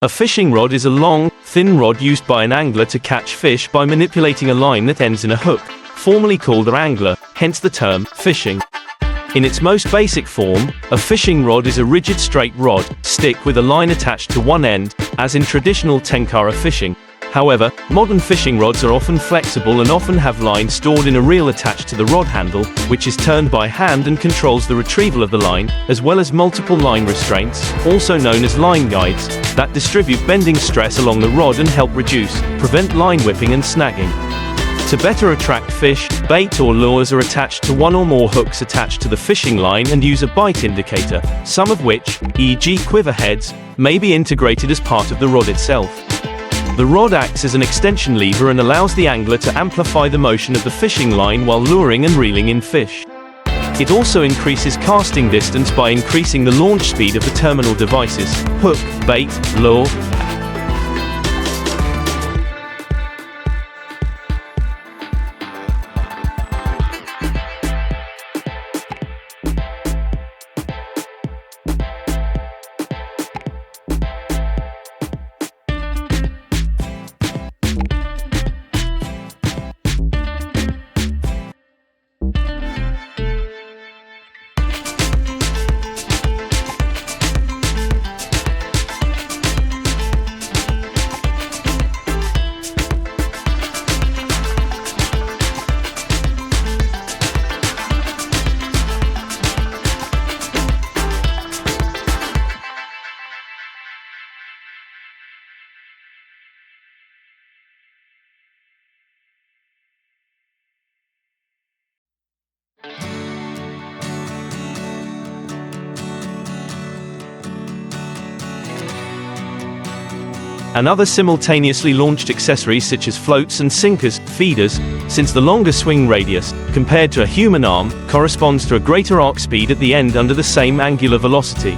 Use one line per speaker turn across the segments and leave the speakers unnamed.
A fishing rod is a long, thin rod used by an angler to catch fish by manipulating a line that ends in a hook, formerly called an angler, hence the term fishing. In its most basic form, a fishing rod is a rigid straight rod, stick with a line attached to one end, as in traditional tenkara fishing. However, modern fishing rods are often flexible and often have line stored in a reel attached to the rod handle, which is turned by hand and controls the retrieval of the line, as well as multiple line restraints, also known as line guides, that distribute bending stress along the rod and help prevent line whipping and snagging. To better attract fish, bait or lures are attached to one or more hooks attached to the fishing line and use a bite indicator, some of which, e.g. quiver heads, may be integrated as part of the rod itself. The rod acts as an extension lever and allows the angler to amplify the motion of the fishing line while luring and reeling in fish. It also increases casting distance by increasing the launch speed of the terminal devices, hook, bait, lure. And other simultaneously launched accessories such as floats and sinkers, feeders, since the longer swing radius, compared to a human arm, corresponds to a greater arc speed at the end under the same angular velocity.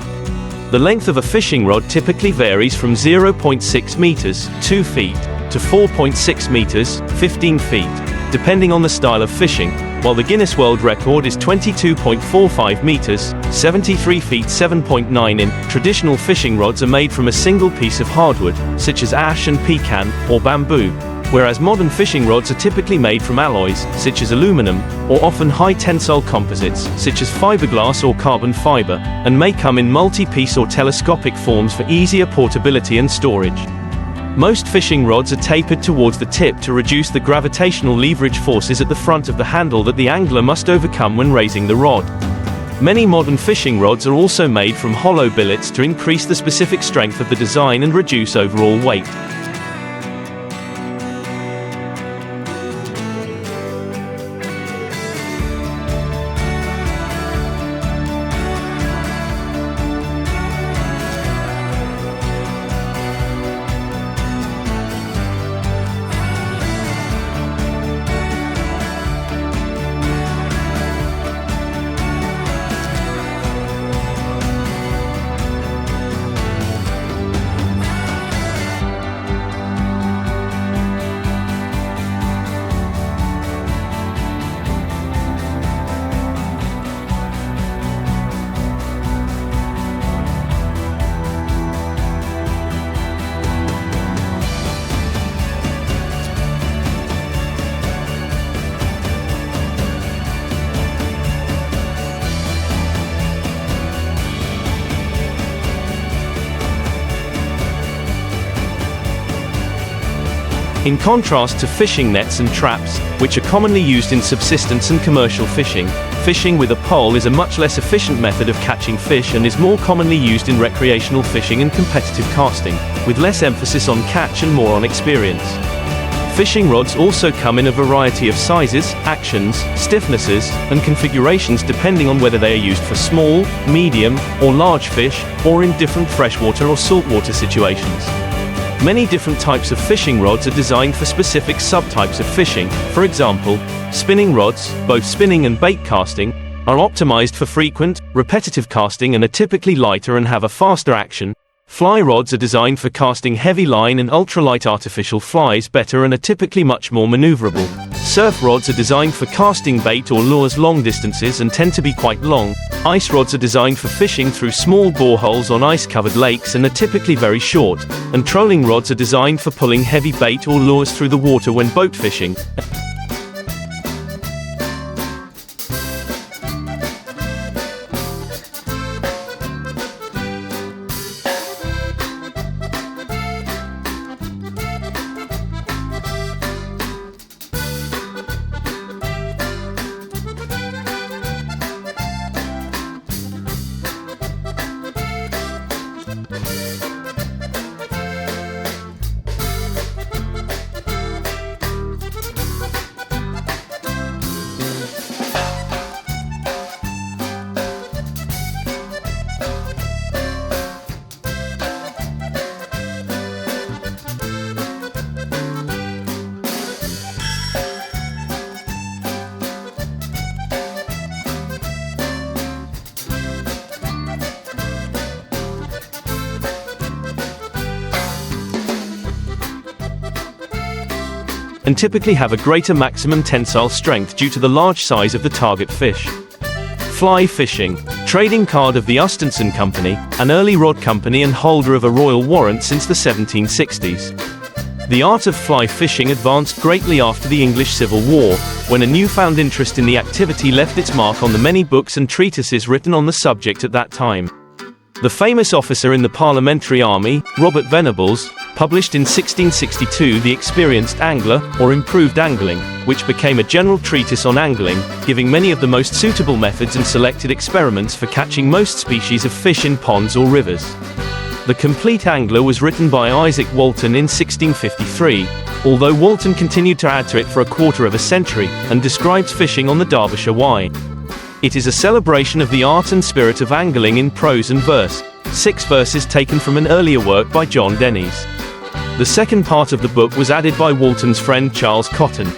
The length of a fishing rod typically varies from 0.6 meters, 2 feet, to 4.6 meters, 15 feet, depending on the style of fishing, while the Guinness World Record is 22.45 meters, 73 feet 7.9 in. Traditional fishing rods are made from a single piece of hardwood, such as ash and pecan, or bamboo, whereas modern fishing rods are typically made from alloys, such as aluminum, or often high-tensile composites, such as fiberglass or carbon fiber, and may come in multi-piece or telescopic forms for easier portability and storage. Most fishing rods are tapered towards the tip to reduce the gravitational leverage forces at the front of the handle that the angler must overcome when raising the rod. Many modern fishing rods are also made from hollow billets to increase the specific strength of the design and reduce overall weight. In contrast to fishing nets and traps, which are commonly used in subsistence and commercial fishing, fishing with a pole is a much less efficient method of catching fish and is more commonly used in recreational fishing and competitive casting, with less emphasis on catch and more on experience. Fishing rods also come in a variety of sizes, actions, stiffnesses, and configurations depending on whether they are used for small, medium, or large fish, or in different freshwater or saltwater situations. Many different types of fishing rods are designed for specific subtypes of fishing. For example, spinning rods, both spinning and bait casting, are optimized for frequent, repetitive casting and are typically lighter and have a faster action. Fly rods are designed for casting heavy line and ultralight artificial flies better and are typically much more maneuverable. Surf rods are designed for casting bait or lures long distances and tend to be quite long. Ice rods are designed for fishing through small boreholes on ice-covered lakes and are typically very short. And trolling rods are designed for pulling heavy bait or lures through the water when boat fishing. And typically have a greater maximum tensile strength due to the large size of the target fish. Fly fishing. Trading card of the Ustenson Company, an early rod company and holder of a royal warrant since the 1760s. The art of fly fishing advanced greatly after the English Civil War, when a newfound interest in the activity left its mark on the many books and treatises written on the subject at that time. The famous officer in the Parliamentary Army, Robert Venables, published in 1662 The Experienced Angler, or Improved Angling, which became a general treatise on angling, giving many of the most suitable methods and selected experiments for catching most species of fish in ponds or rivers. The Complete Angler was written by Isaac Walton in 1653, although Walton continued to add to it for a quarter of a century, and describes fishing on the Derbyshire Wye. It is a celebration of the art and spirit of angling in prose and verse, 6 verses taken from an earlier work by John Denys. The second part of the book was added by Walton's friend Charles Cotton.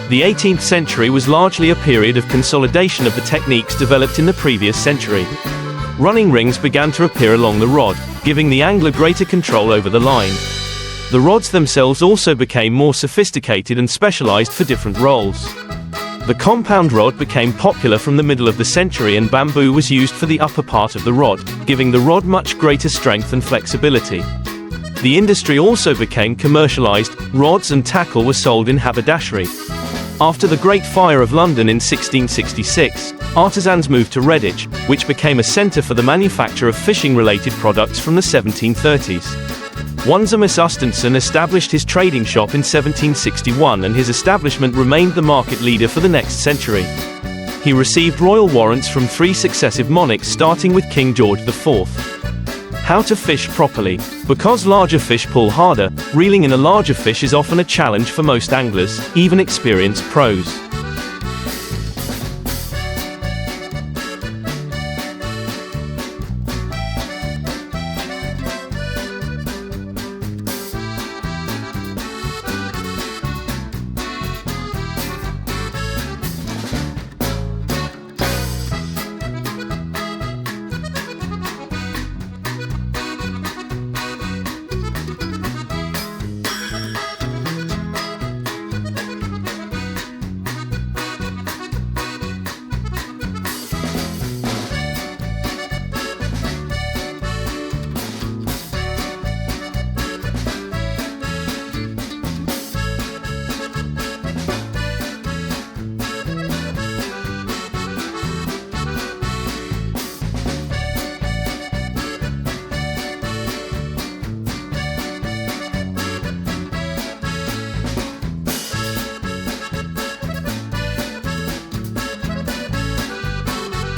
The 18th century was largely a period of consolidation of the techniques developed in the previous century. Running rings began to appear along the rod, giving the angler greater control over the line. The rods themselves also became more sophisticated and specialized for different roles. The compound rod became popular from the middle of the century, and bamboo was used for the upper part of the rod, giving the rod much greater strength and flexibility. The industry also became commercialized. Rods and tackle were sold in haberdashery. After the Great Fire of London in 1666, artisans moved to Redditch, which became a centre for the manufacture of fishing-related products from the 1730s. Wansamus Ustenson established his trading shop in 1761, and his establishment remained the market leader for the next century. He received royal warrants from 3 successive monarchs, starting with King George IV. How to fish properly. Because larger fish pull harder, reeling in a larger fish is often a challenge for most anglers, even experienced pros.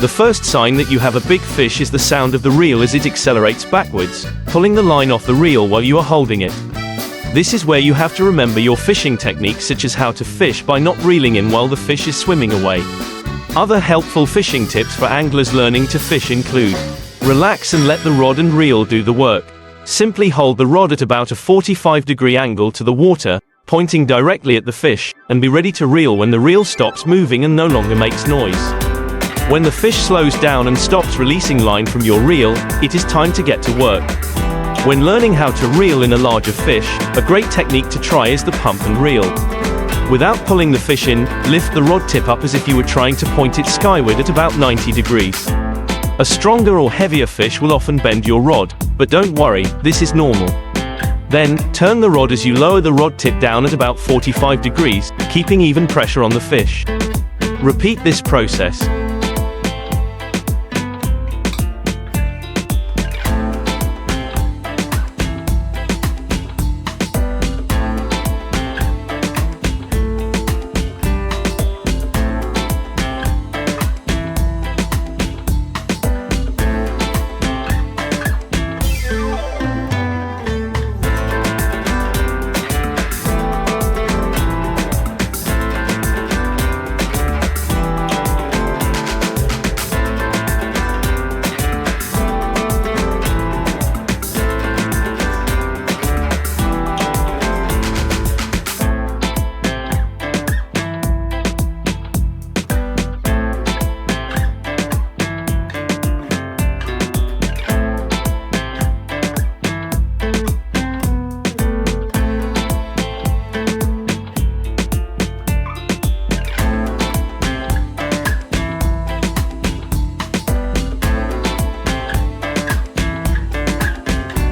The first sign that you have a big fish is the sound of the reel as it accelerates backwards, pulling the line off the reel while you are holding it. This is where you have to remember your fishing techniques, such as how to fish by not reeling in while the fish is swimming away. Other helpful fishing tips for anglers learning to fish include: relax and let the rod and reel do the work. Simply hold the rod at about a 45-degree angle to the water, pointing directly at the fish, and be ready to reel when the reel stops moving and no longer makes noise. When the fish slows down and stops releasing line from your reel, it is time to get to work. When learning how to reel in a larger fish, a great technique to try is the pump and reel. Without pulling the fish in, lift the rod tip up as if you were trying to point it skyward at about 90 degrees. A stronger or heavier fish will often bend your rod, but don't worry, this is normal. Then, turn the rod as you lower the rod tip down at about 45 degrees, keeping even pressure on the fish. Repeat this process.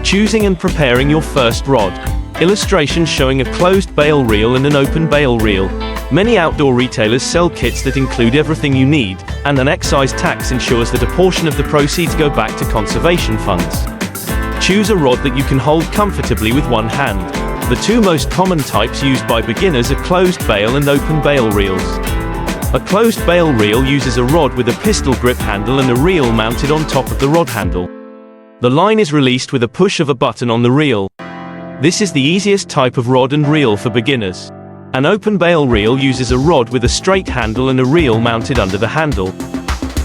Choosing and preparing your first rod. Illustration showing a closed bail reel and an open bail reel. Many outdoor retailers sell kits that include everything you need, and an excise tax ensures that a portion of the proceeds go back to conservation funds. Choose a rod that you can hold comfortably with one hand. The two most common types used by beginners are closed bail and open bail reels. A closed bail reel uses a rod with a pistol grip handle and a reel mounted on top of the rod handle. The line is released with a push of a button on the reel. This is the easiest type of rod and reel for beginners. An open bail reel uses a rod with a straight handle and a reel mounted under the handle.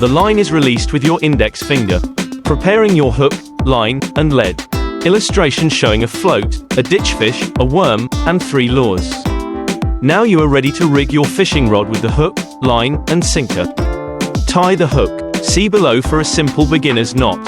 The line is released with your index finger. Preparing your hook, line, and lead. Illustration showing a float, a ditch fish, a worm, and 3 lures. Now you are ready to rig your fishing rod with the hook, line, and sinker. Tie the hook. See below for a simple beginner's knot.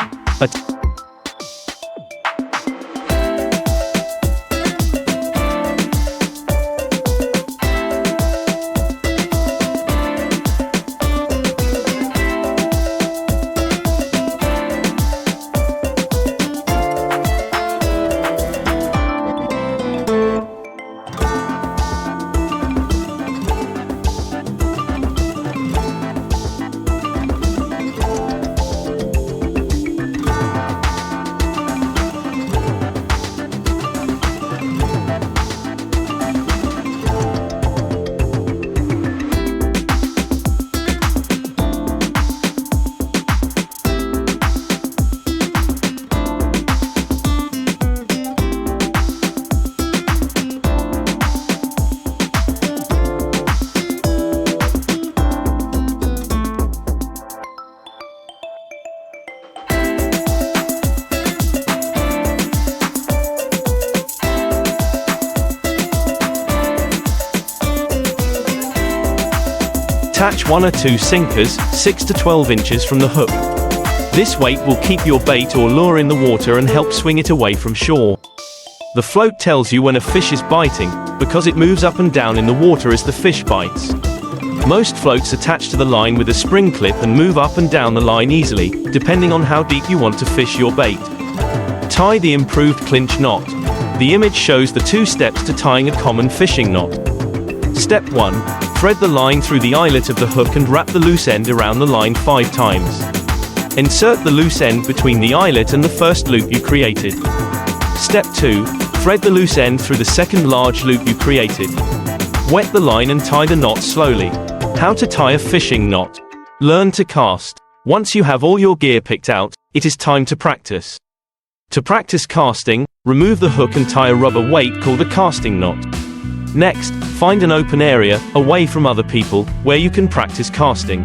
Attach 1 or 2 sinkers, 6 to 12 inches from the hook. This weight will keep your bait or lure in the water and help swing it away from shore. The float tells you when a fish is biting, because it moves up and down in the water as the fish bites. Most floats attach to the line with a spring clip and move up and down the line easily, depending on how deep you want to fish your bait. Tie the improved clinch knot. The image shows the 2 steps to tying a common fishing knot. Step 1. Thread the line through the eyelet of the hook and wrap the loose end around the line 5 times. Insert the loose end between the eyelet and the first loop you created. Step 2. Thread the loose end through the second large loop you created. Wet the line and tie the knot slowly. How to tie a fishing knot. Learn to cast. Once you have all your gear picked out, it is time to practice. To practice casting, remove the hook and tie a rubber weight called a casting knot. Next, find an open area, away from other people, where you can practice casting.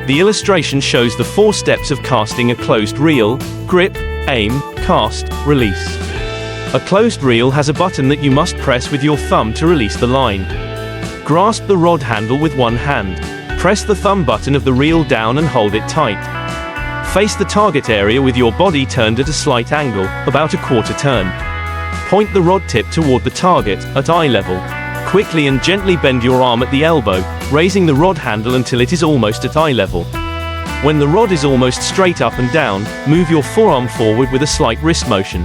The illustration shows the 4 steps of casting a closed reel: grip, aim, cast, release. A closed reel has a button that you must press with your thumb to release the line. Grasp the rod handle with one hand. Press the thumb button of the reel down and hold it tight. Face the target area with your body turned at a slight angle, about a quarter turn. Point the rod tip toward the target, at eye level. Quickly and gently bend your arm at the elbow, raising the rod handle until it is almost at eye level. When the rod is almost straight up and down, move your forearm forward with a slight wrist motion.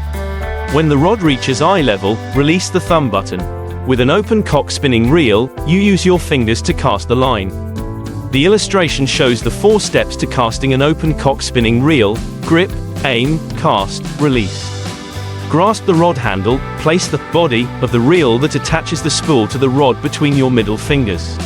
When the rod reaches eye level, release the thumb button. With an open cock spinning reel, you use your fingers to cast the line. The illustration shows the 4 steps to casting an open cock spinning reel: grip, aim, cast, release. Grasp the rod handle, place the body of the reel that attaches the spool to the rod between your middle fingers.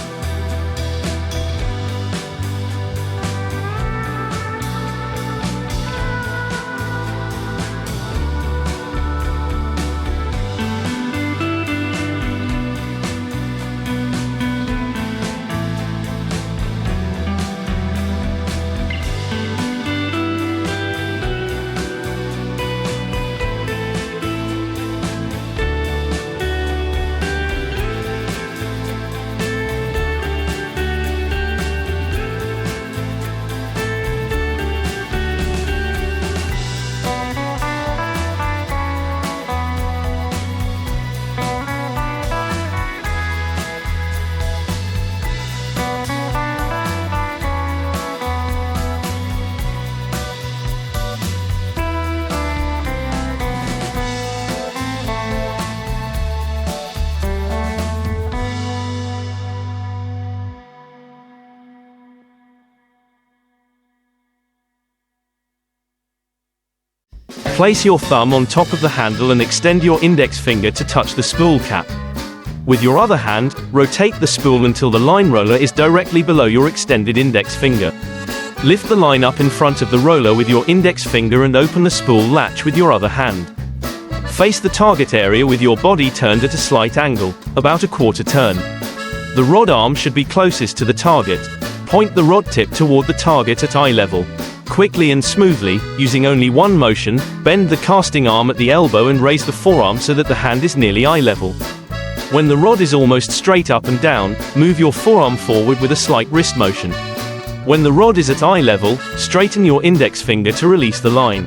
Place your thumb on top of the handle and extend your index finger to touch the spool cap. With your other hand, rotate the spool until the line roller is directly below your extended index finger. Lift the line up in front of the roller with your index finger and open the spool latch with your other hand. Face the target area with your body turned at a slight angle, about a quarter turn. The rod arm should be closest to the target. Point the rod tip toward the target at eye level. Quickly and smoothly, using only one motion, bend the casting arm at the elbow and raise the forearm so that the hand is nearly eye level. When the rod is almost straight up and down, move your forearm forward with a slight wrist motion. When the rod is at eye level, straighten your index finger to release the line.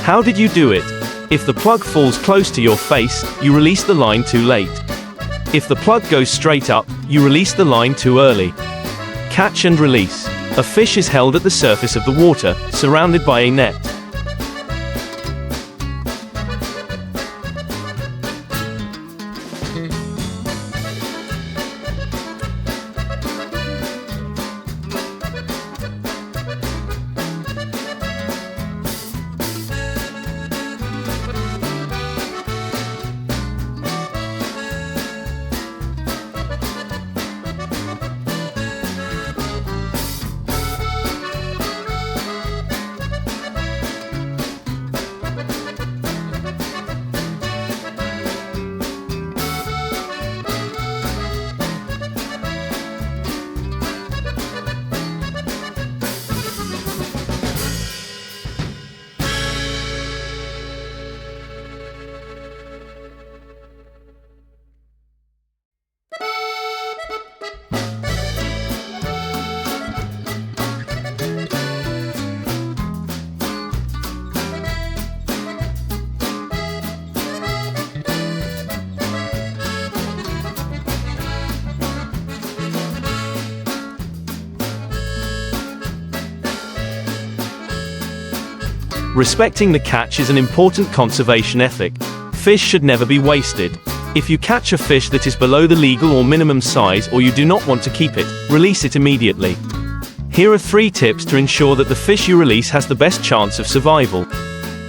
How did you do it? If the plug falls close to your face, you release the line too late. If the plug goes straight up, you release the line too early. Catch and release. A fish is held at the surface of the water, surrounded by a net. Respecting the catch is an important conservation ethic. Fish should never be wasted. If you catch a fish that is below the legal or minimum size or you do not want to keep it, release it immediately. Here are 3 tips to ensure that the fish you release has the best chance of survival.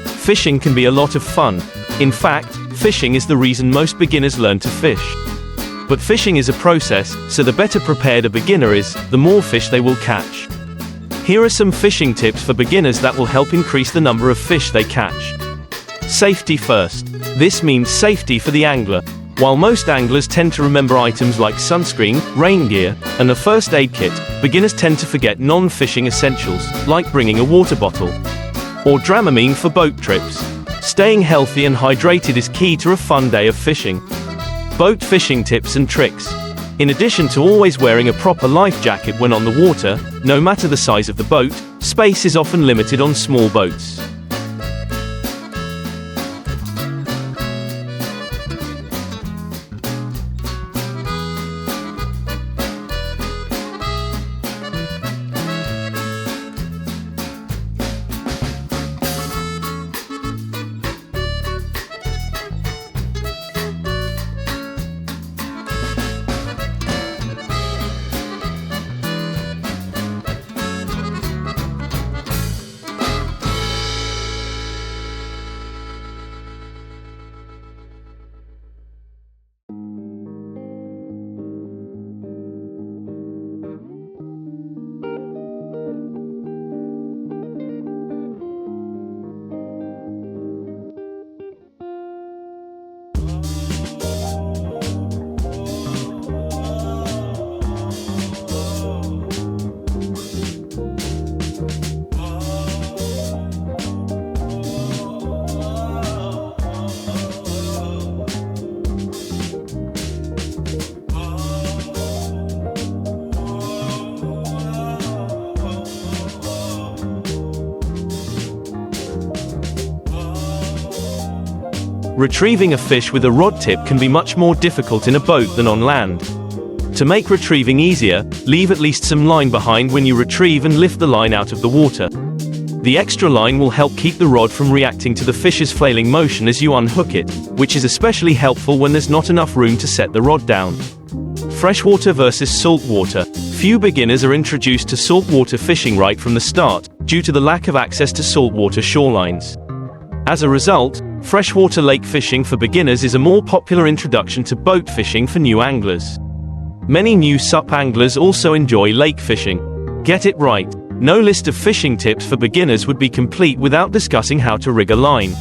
Fishing can be a lot of fun. In fact, fishing is the reason most beginners learn to fish. But fishing is a process, so the better prepared a beginner is, the more fish they will catch. Here are some fishing tips for beginners that will help increase the number of fish they catch. Safety first. This means safety for the angler. While most anglers tend to remember items like sunscreen, rain gear, and a first aid kit, beginners tend to forget non-fishing essentials, like bringing a water bottle or Dramamine for boat trips. Staying healthy and hydrated is key to a fun day of fishing. Boat fishing tips and tricks. In addition to always wearing a proper life jacket when on the water, no matter the size of the boat, space is often limited on small boats. Retrieving a fish with a rod tip can be much more difficult in a boat than on land. To make retrieving easier, leave at least some line behind when you retrieve and lift the line out of the water. The extra line will help keep the rod from reacting to the fish's flailing motion as you unhook it, which is especially helpful when there's not enough room to set the rod down. Freshwater versus saltwater. Few beginners are introduced to saltwater fishing right from the start, due to the lack of access to saltwater shorelines. As a result, freshwater lake fishing for beginners is a more popular introduction to boat fishing for new anglers. Many new SUP anglers also enjoy lake fishing. Get it right. No list of fishing tips for beginners would be complete without discussing how to rig a line.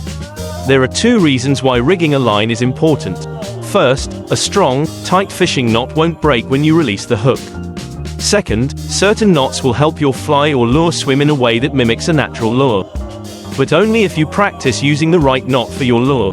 There are 2 reasons why rigging a line is important. First, a strong, tight fishing knot won't break when you release the hook. Second, certain knots will help your fly or lure swim in a way that mimics a natural lure. But only if you practice using the right knot for your lure.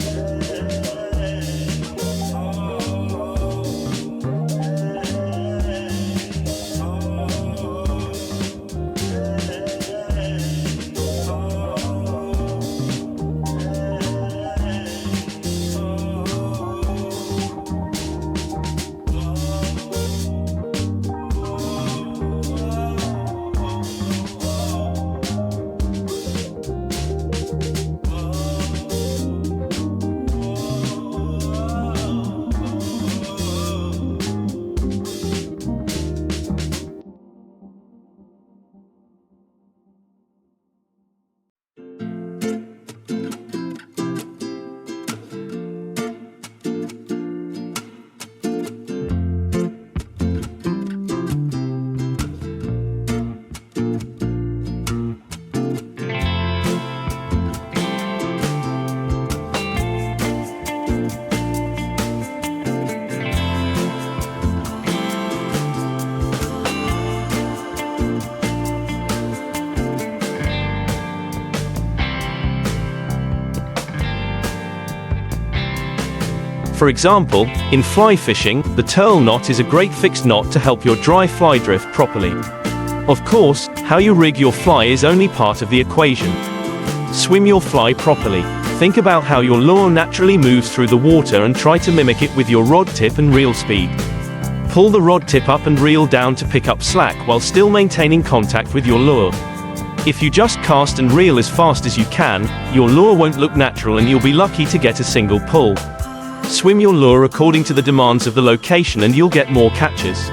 For example, in fly fishing, the turtle knot is a great fixed knot to help your dry fly drift properly. Of course, how you rig your fly is only part of the equation. Swim your fly properly. Think about how your lure naturally moves through the water and try to mimic it with your rod tip and reel speed. Pull the rod tip up and reel down to pick up slack while still maintaining contact with your lure. If you just cast and reel as fast as you can, your lure won't look natural and you'll be lucky to get a single pull. Swim your lure according to the demands of the location and you'll get more catches.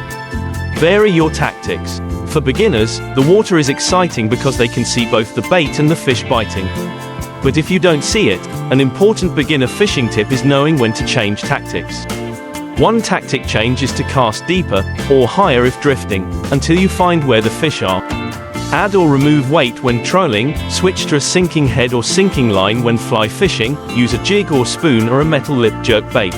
Vary your tactics. For beginners, the water is exciting because they can see both the bait and the fish biting. But if you don't see it, an important beginner fishing tip is knowing when to change tactics. One tactic change is to cast deeper, or higher if drifting, until you find where the fish are. Add or remove weight when trolling, switch to a sinking head or sinking line when fly fishing, use a jig or spoon or a metal lip jerk bait.